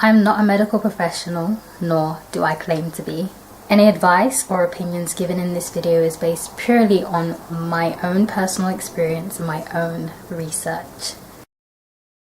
I'm not a medical professional, nor do I claim to be. Any advice or opinions given in this video is based purely on my own personal experience and my own research.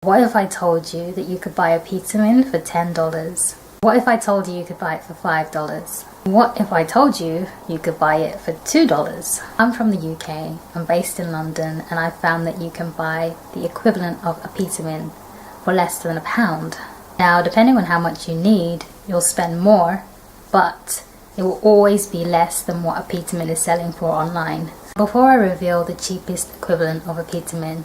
What if I told you that you could buy Apetamin for $10? What if I told you you could buy it for $5? What if I told you you could buy it for $2? I'm from the UK, I'm based in London, and I found that you can buy the equivalent of Apetamin for less than £1. Now, depending on how much you need, you'll spend more, but it will always be less than what Apetamin is selling for online. Before I reveal the cheapest equivalent of Apetamin,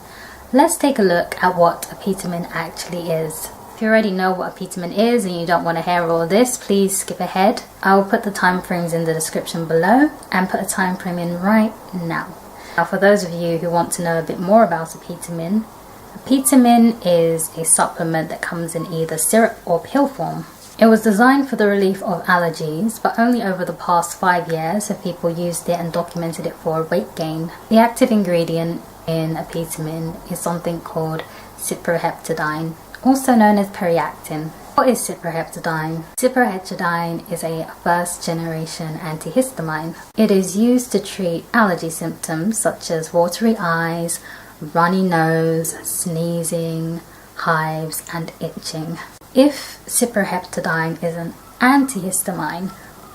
let's take a look at what Apetamin actually is. If you already know what Apetamin is and you don't want to hear all of this, please skip ahead. I will put the time frames in the description below and put a time frame in right now. Now, for those of you who want to know a bit more about Apetamin, Apetamin is a supplement that comes in either syrup or pill form. It was designed for the relief of allergies, but only over the past 5 years have people used it and documented it for weight gain. The active ingredient in Apetamin is something called cyproheptadine, also known as Periactin. What is cyproheptadine? Cyproheptadine is a first-generation antihistamine. It is used to treat allergy symptoms such as watery eyes, runny nose, sneezing, hives, and itching. If cyproheptadine is an antihistamine,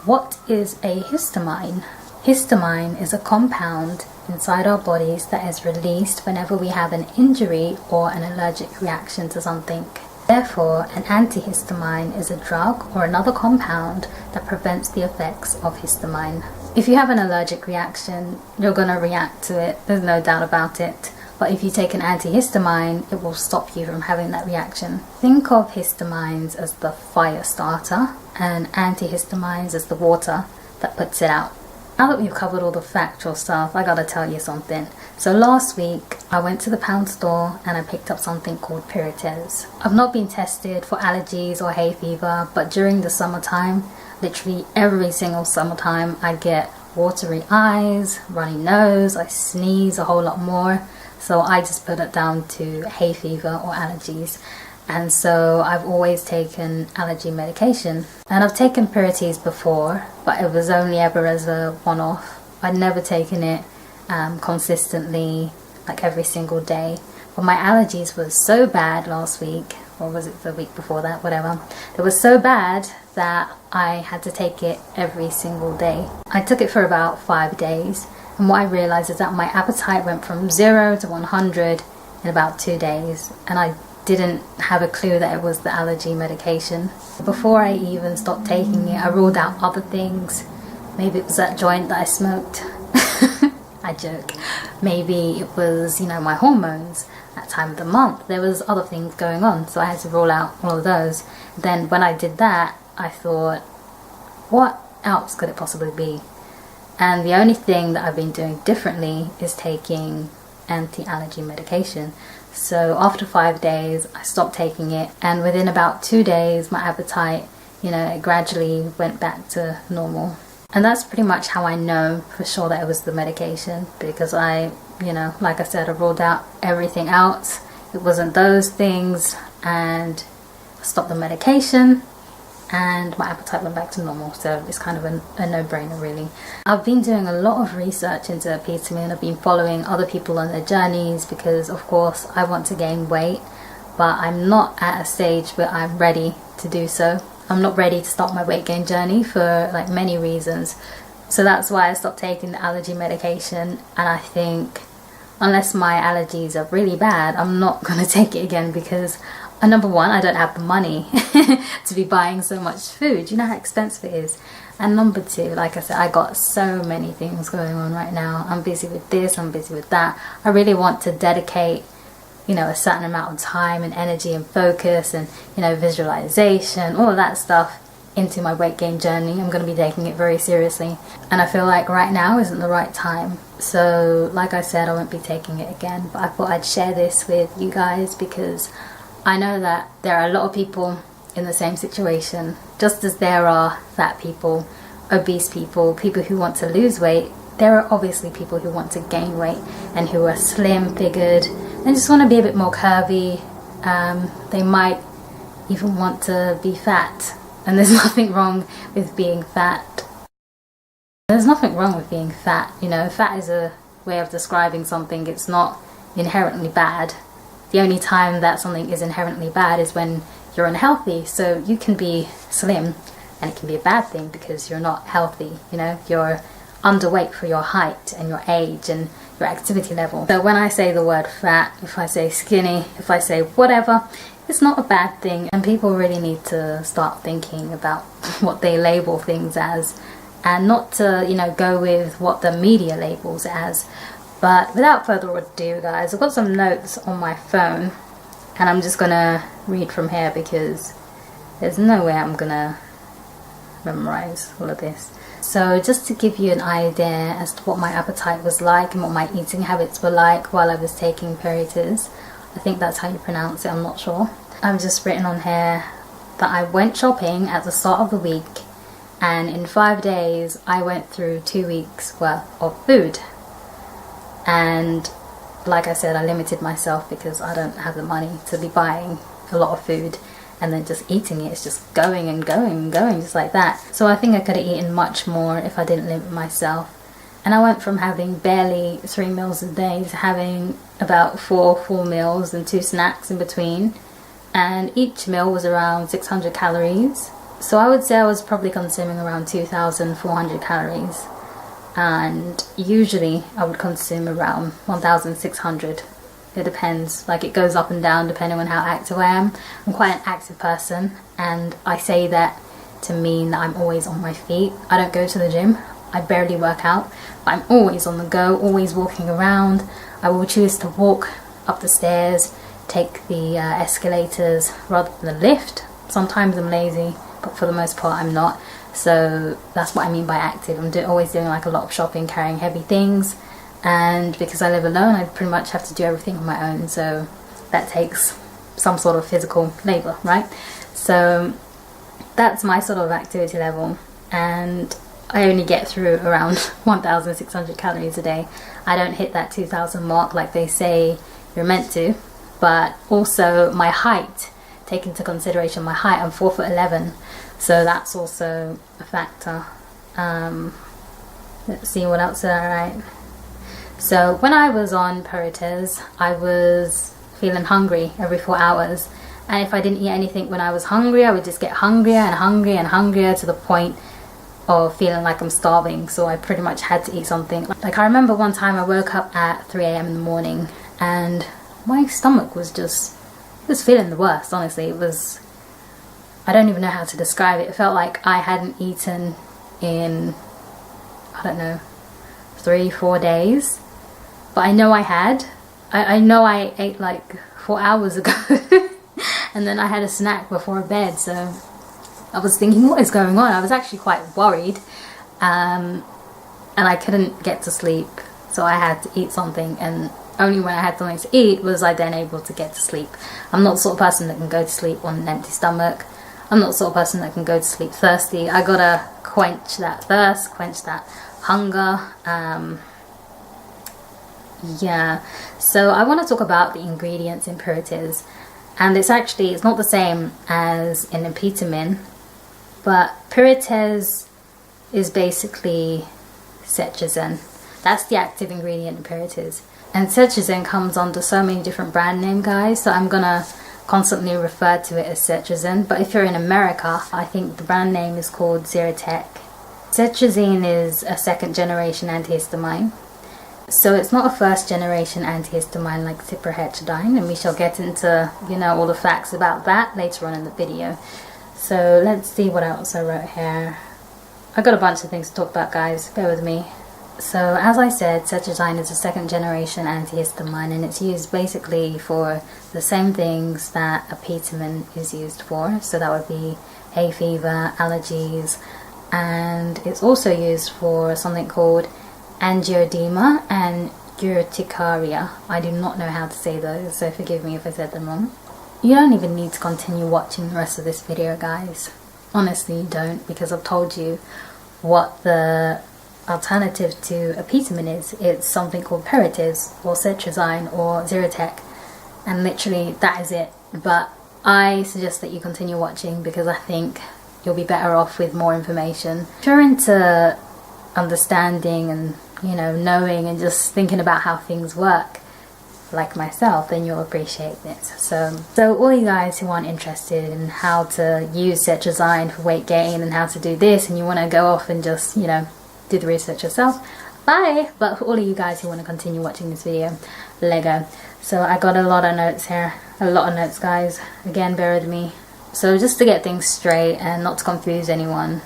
what is a histamine? Histamine is a compound inside our bodies that is released whenever we have an injury or an allergic reaction to something. Therefore, an antihistamine is a drug or another compound that prevents the effects of histamine. If you have an allergic reaction, you're going to react to it, there's no doubt about it. But if you take an antihistamine, it will stop you from having that reaction. Think of histamines as the fire starter and antihistamines as the water that puts it out. Now that we've covered all the factual stuff, I gotta tell you something. So last week, I went to the pound store and I picked up something called Periactin. I've not been tested for allergies or hay fever, but during the summertime, literally every single summertime, I get watery eyes, runny nose, I sneeze a whole lot more. So I just put it down to hay fever or allergies. And so I've always taken allergy medication. And I've taken Periactin before, but it was only ever as a one-off. I'd never taken it consistently, like every single day. But my allergies were so bad last week, or was it the week before that, whatever. It was so bad that I had to take it every single day. I took it for about 5 days. And what I realized is that my appetite went from 0 to 100 in about 2 days. And I didn't have a clue that it was the allergy medication. Before I even stopped taking it, I ruled out other things. Maybe it was that joint that I smoked. I joke. Maybe it was, my hormones, that time of the month. There was other things going on, so I had to rule out all of those. Then when I did that, I thought, what else could it possibly be? And the only thing that I've been doing differently is taking anti-allergy medication. So after 5 days, I stopped taking it, and within about 2 days, my appetite, it gradually went back to normal. And that's pretty much how I know for sure that it was the medication, because I, like I said, I ruled out everything else. It wasn't those things, and I stopped the medication, and my appetite went back to normal. So it's kind of a no-brainer, really. I've been doing a lot of research into Apetamin. I've been following other people on their journeys because, of course, I want to gain weight, but I'm not at a stage where I'm ready to do so. I'm not ready to start my weight gain journey for many reasons. So that's why I stopped taking the allergy medication, and I think unless my allergies are really bad, I'm not going to take it again because number one, I don't have the money to be buying so much food. You know how expensive it is. And number two, like I said, I got so many things going on right now. I'm busy with this, I'm busy with that. I really want to dedicate, a certain amount of time and energy and focus and, visualization, all of that stuff into my weight gain journey. I'm going to be taking it very seriously. And I feel like right now isn't the right time. So, like I said, I won't be taking it again. But I thought I'd share this with you guys because I know that there are a lot of people in the same situation, just as there are fat people, obese people, people who want to lose weight. There are obviously people who want to gain weight and who are slim figured and just want to be a bit more curvy. They might even want to be fat. And there's nothing wrong with being fat. There's nothing wrong with being fat. You know, fat is a way of describing something. It's not inherently bad. The only time that something is inherently bad is when you're unhealthy. So you can be slim and it can be a bad thing because you're not healthy. You know, you're underweight for your height and your age and your activity level. So when I say the word fat, if I say skinny, if I say whatever, it's not a bad thing. And people really need to start thinking about what they label things as, and not to, you know, go with what the media labels as. But without further ado, guys, I've got some notes on my phone and I'm just gonna read from here because there's no way I'm gonna memorize all of this. So just to give you an idea as to what my appetite was like and what my eating habits were like while I was taking Periactin, I think that's how you pronounce it, I'm not sure. I've just written on here that I went shopping at the start of the week, and in 5 days I went through 2 weeks worth of food. And like I said, I limited myself because I don't have the money to be buying a lot of food and then just eating it. It's just going and going and going just like that. So I think I could have eaten much more if I didn't limit myself. And I went from having barely 3 meals a day to having about four full meals and 2 snacks in between. And each meal was around 600 calories. So I would say I was probably consuming around 2,400 calories. And usually I would consume around 1,600. It depends, like it goes up and down depending on how active I am. I'm quite an active person, and I say that to mean that I'm always on my feet. I don't go to the gym, I barely work out, but I'm always on the go, always walking around. I will choose to walk up the stairs, take the escalators rather than the lift. Sometimes I'm lazy, but for the most part I'm not. So that's what I mean by active. I'm always doing like a lot of shopping, carrying heavy things, and because I live alone I pretty much have to do everything on my own, so that takes some sort of physical labour, right? So that's my sort of activity level, and I only get through around 1,600 calories a day. I don't hit that 2,000 mark like they say you're meant to, but also my height, take into consideration my height, I'm 4'11", so that's also a factor. Let's see, what else did I write? So when I was on Periactin, I was feeling hungry every 4 hours, and if I didn't eat anything when I was hungry, I would just get hungrier and hungrier and hungrier to the point of feeling like I'm starving. So I pretty much had to eat something. Like I remember one time I woke up at 3 AM in the morning and my stomach was just, it was feeling the worst, honestly. It was, I don't even know how to describe it. It felt like I hadn't eaten in, I don't know, 3-4 days. But I know I had. I know I ate like 4 hours ago. And then I had a snack before bed, so I was thinking, what is going on? I was actually quite worried. And I couldn't get to sleep, so I had to eat something, and only when I had something to eat was I then able to get to sleep. I'm not the sort of person that can go to sleep on an empty stomach. I'm not the sort of person that can go to sleep thirsty. I gotta quench that thirst, quench that hunger. Yeah, so I want to talk about the ingredients in Periactin, and it's not the same as in Apetamin, but Periactin is basically Cetirizine. That's the active ingredient in Periactin, and Cetirizine comes under so many different brand name, guys, so I'm gonna constantly refer to it as Cetirizine. But if you're in America, I think the brand name is called Zyrtec. Cetirizine is a 2nd generation antihistamine. So it's not a 1st generation antihistamine like Cetirizine, and we shall get into, you know, all the facts about that later on in the video. So let's see what else I wrote here. I got a bunch of things to talk about, guys, bear with me. So as I said, Cetirizine is a 2nd generation antihistamine, and it's used basically for the same things that Apetamin is used for. So that would be hay fever, allergies, and it's also used for something called angioedema and urticaria. I do not know how to say those, so forgive me if I said them wrong. You don't even need to continue watching the rest of this video, guys. Honestly, you don't, because I've told you what the alternative to Apetamin is. It's something called Periactin or Cetirizine or Zyrtec, and literally that is it. But I suggest that you continue watching because I think you'll be better off with more information. If you're into understanding and, you know, knowing and just thinking about how things work, like myself, then you'll appreciate this. So all you guys who aren't interested in how to use Cetirizine for weight gain and how to do this, and you want to go off and just, you know, do the research yourself, bye. But for all of you guys who want to continue watching this video, Lego. So I got a lot of notes here, a lot of notes, guys. Again, bear with me. So just to get things straight and not to confuse anyone,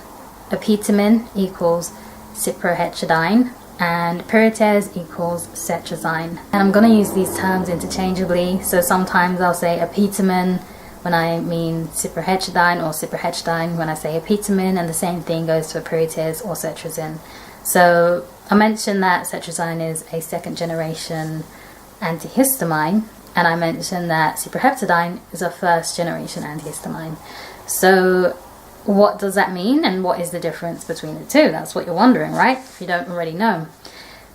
Apetamin equals cyproheptadine and Periactin equals Cetirizine. And I'm going to use these terms interchangeably. So sometimes I'll say Apetamin when I mean cyproheptadine, or cyproheptadine when I say Apetamin, and the same thing goes for Periactin or Cetirizine. So I mentioned that Cetirizine is a second generation antihistamine, and I mentioned that cyproheptadine is a first generation antihistamine. So what does that mean, and what is the difference between the two? That's what you're wondering, right? If you don't already know.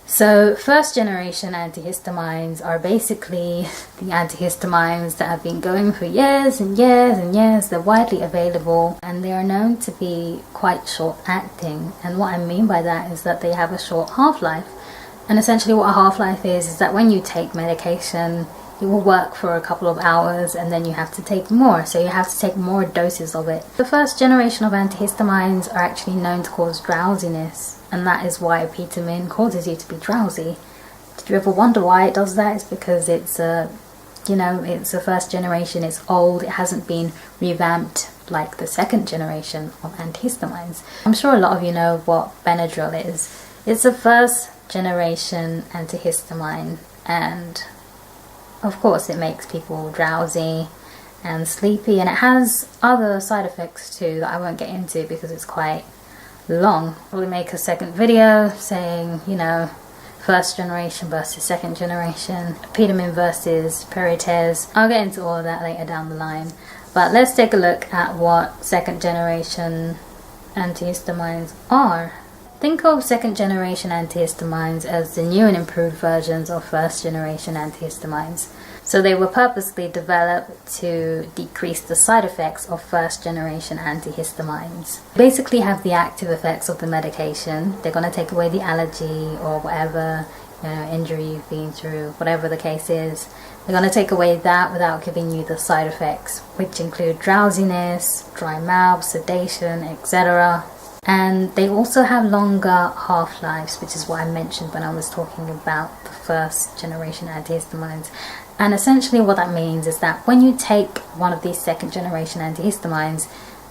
So first generation antihistamines are basically the antihistamines that have been going for years and years and years. They're widely available and they are known to be quite short acting. And what I mean by that is that they have a short half-life. And essentially what a half-life is that when you take medication, it will work for a couple of hours and then you have to take more. So you have to take more doses of it. The first generation of antihistamines are actually known to cause drowsiness, and that is why Apetamin causes you to be drowsy. Did you ever wonder why it does that? It's because it's it's a first generation, it's old, it hasn't been revamped like the second generation of antihistamines. I'm sure a lot of you know what Benadryl is. It's a first generation antihistamine, and of course it makes people drowsy and sleepy, and it has other side effects too that I won't get into because it's quite long. We'll make a second video saying, you know, first generation versus second generation, Apetamin versus Periactin. I'll get into all of that later down the line, but let's take a look at what second generation antihistamines are. Think of second generation antihistamines as the new and improved versions of first generation antihistamines. So they were purposely developed to decrease the side effects of first generation antihistamines. They basically have the active effects of the medication. They're going to take away the allergy or whatever, you know, injury you've been through, whatever the case is. They're going to take away that without giving you the side effects, which include drowsiness, dry mouth, sedation, etc. And they also have longer half-lives, which is what I mentioned when I was talking about the first generation antihistamines. And essentially what that means is that when you take one of these second generation antihistamines,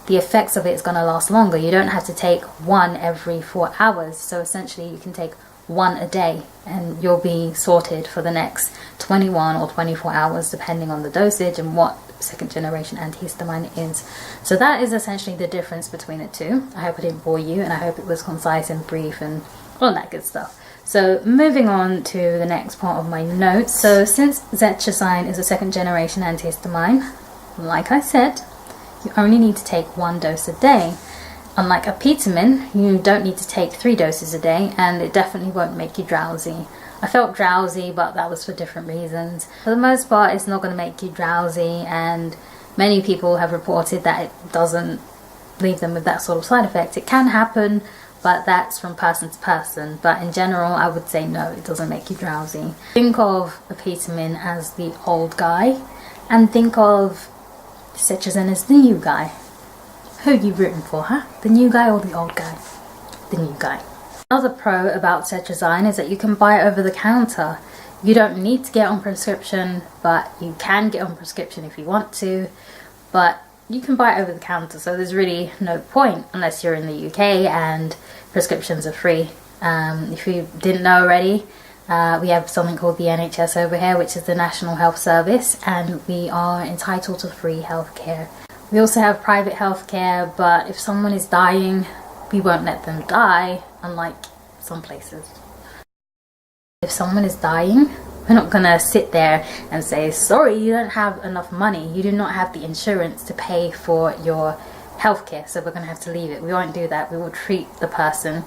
the effects of it is going to last longer. You don't have to take one every 4 hours. So essentially you can take one a day and you'll be sorted for the next 21 or 24 hours depending on the dosage and what second generation antihistamine is. So that is essentially the difference between the two. I hope I didn't bore you, and I hope it was concise and brief and all that good stuff. So moving on to the next part of my notes. So since Cetirizine is a second generation antihistamine, like I said, you only need to take one dose a day. Unlike Apetamin, you don't need to take 3 doses a day, and it definitely won't make you drowsy. I felt drowsy, but that was for different reasons. For the most part, it's not going to make you drowsy, and many people have reported that it doesn't leave them with that sort of side effect. It can happen, but that's from person to person. But in general, I would say no, it doesn't make you drowsy. Think of Apetamin as the old guy, and think of Cetirizine as the new guy. Who are you rooting for, huh? The new guy or the old guy? The new guy. Another pro about Cetirizine is that you can buy it over the counter. You don't need to get on prescription, but you can get on prescription if you want to. But you can buy it over the counter, so there's really no point unless you're in the UK and prescriptions are free. If you didn't know already, we have something called the NHS over here, which is the National Health Service, and we are entitled to free healthcare. We also have private healthcare, but if someone is dying, we won't let them die, unlike some places. If someone is dying, we're not gonna sit there and say, sorry, you don't have enough money, you do not have the insurance to pay for your healthcare, so we're gonna have to leave it. We won't do that. We will treat the person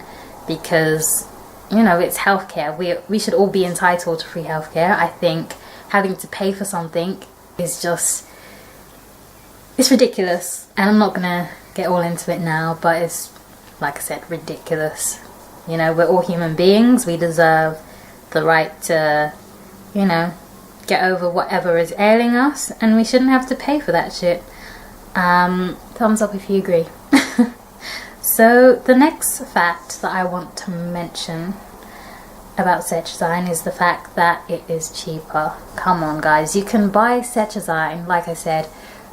because, you know, it's healthcare. We should all be entitled to free healthcare. I think having to pay for something is just It's ridiculous, and I'm not gonna get all into it now, but it's, like I said, ridiculous. You know, we're all human beings. We deserve the right to, you know, get over whatever is ailing us, and we shouldn't have to pay for that shit. Thumbs up if you agree. So the next fact that I want to mention about Cetirizine is the fact that it is cheaper. Come on guys, you can buy Cetirizine, like I said,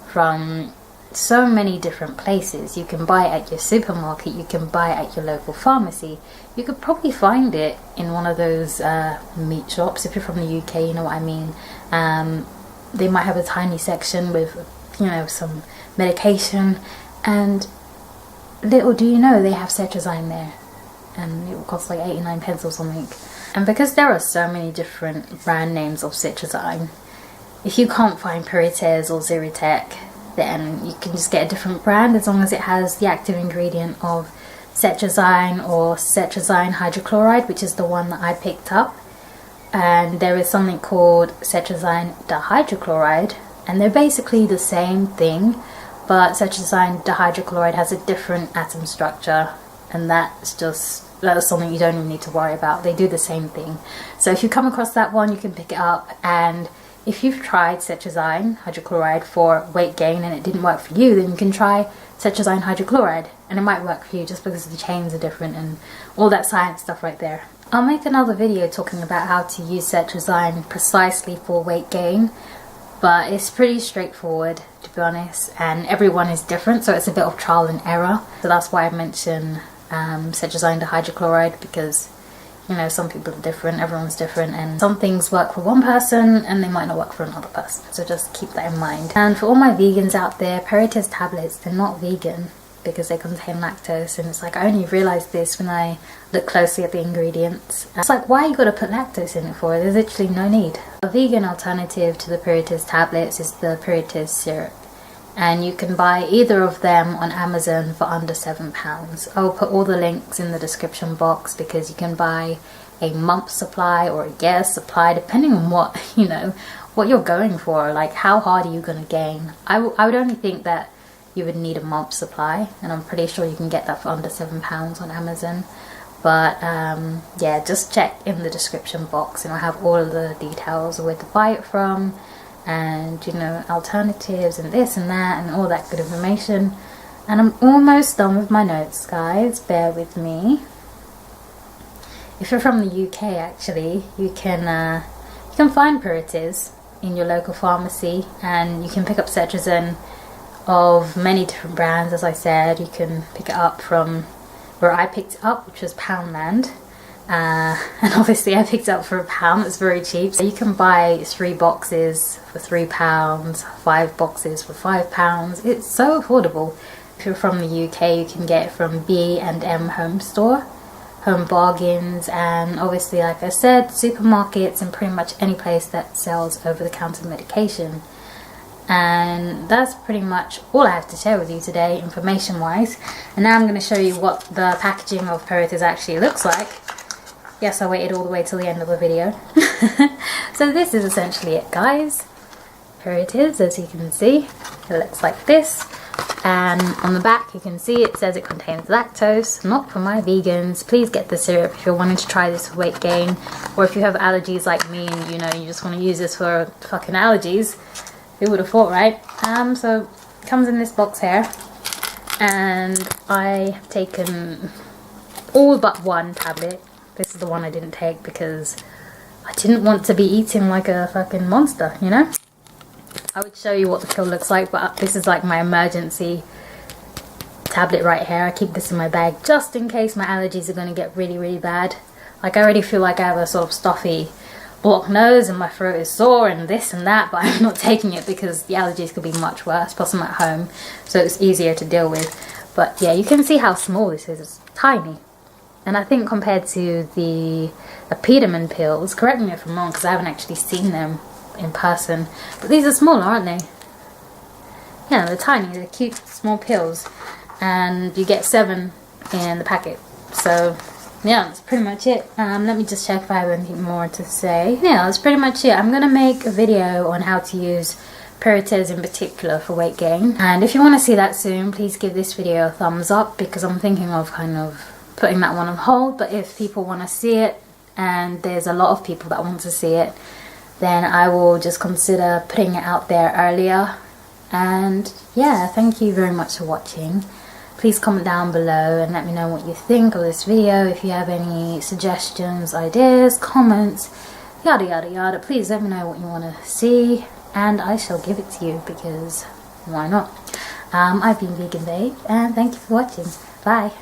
from so many different places. You can buy it at your supermarket, you can buy it at your local pharmacy, you could probably find it in one of those meat shops. If you're from the UK, you know what I mean. They might have a tiny section with, you know, some medication, and little do you know they have Cetirizine there, and it will cost like 89 pence or something. And because there are so many different brand names of Cetirizine, if you can't find Periactin or Zyrtec, then you can just get a different brand as long as it has the active ingredient of Cetirizine or Cetirizine hydrochloride, which is the one that I picked up. And there is something called Cetirizine dihydrochloride, and they're basically the same thing, but Cetirizine dihydrochloride has a different atom structure, and that's something you don't even need to worry about. They do the same thing. So if you come across that one, you can pick it up. And if you've tried Cetirizine hydrochloride for weight gain and it didn't work for you, then you can try Cetirizine hydrochloride, and it might work for you just because the chains are different and all that science stuff right there. I'll make another video talking about how to use Cetirizine precisely for weight gain, but it's pretty straightforward, to be honest, and everyone is different, so it's a bit of trial and error. So that's why I mention Cetirizine dihydrochloride, because, you know, some people are different, everyone's different, and some things work for one person and they might not work for another person, so just keep that in mind. And for all my vegans out there, Periactin tablets, they're not vegan because they contain lactose, and it's like, I only realised this when I look closely at the ingredients. It's like, why you gotta put lactose in it for? There's literally no need. A vegan alternative to the Periactin tablets is the Periactin syrup, and you can buy either of them on Amazon for under £7. I'll put all the links in the description box, because you can buy a month's supply or a year's supply depending on what, you know, what you're going for. Like, how hard are you gonna gain? I would only think that you would need a month's supply, and I'm pretty sure you can get that for under £7 on Amazon. But yeah, just check in the description box and I'll have all of the details of where to buy it from, and, you know, alternatives and this and that and all that good information. And I'm almost done with my notes, guys, bear with me. If you're from the UK, actually, you can find Periactin in your local pharmacy, and you can pick up Cetirizine of many different brands. As I said, you can pick it up from where I picked it up, which was Poundland, and obviously I picked it up for £1. It's very cheap. So you can buy 3 boxes for £3, 5 boxes for £5. It's so affordable. If you're from the UK, you can get it from B&M Home Store, Home Bargains, and obviously, like I said, supermarkets and pretty much any place that sells over-the-counter medication. And that's pretty much all I have to share with you today, information wise. And now I'm going to show you what the packaging of Periactin actually looks like. Yes, I waited all the way till the end of the video. So this is essentially it, guys. Periactin, as you can see, it looks like this. And on the back you can see it says it contains lactose. Not for my vegans. Please get the syrup if you're wanting to try this for weight gain, or if you have allergies like me and, you know, you just want to use this for fucking allergies. Who would have thought, right? So it comes in this box here, and I have taken all but one tablet. This is the one I didn't take because I didn't want to be eating like a fucking monster, you know? I would show you what the pill looks like, but this is like my emergency tablet right here. I keep this in my bag just in case my allergies are going to get really, really bad. Like, I already feel like I have a sort of stuffy blocked nose and my throat is sore and this and that, but I'm not taking it because the allergies could be much worse. Plus I'm at home, so it's easier to deal with. But yeah, you can see how small this is. It's tiny. And I think compared to the Apetamin pills, correct me if I'm wrong because I haven't actually seen them in person, but these are smaller, aren't they? Yeah, they're tiny. They're cute small pills, and you get 7 in the packet. So yeah, that's pretty much it. Let me just check if I have anything more to say. Yeah, that's pretty much it. I'm gonna make a video on how to use Periactin in particular for weight gain. And if you want to see that soon, please give this video a thumbs up, because I'm thinking of kind of putting that one on hold. But if people want to see it, and there's a lot of people that want to see it, then I will just consider putting it out there earlier. And yeah, thank you very much for watching. Please comment down below and let me know what you think of this video. If you have any suggestions, ideas, comments, yada yada yada, please let me know what you want to see, and I shall give it to you, because why not? I've been Vegan Babe, and thank you for watching. Bye.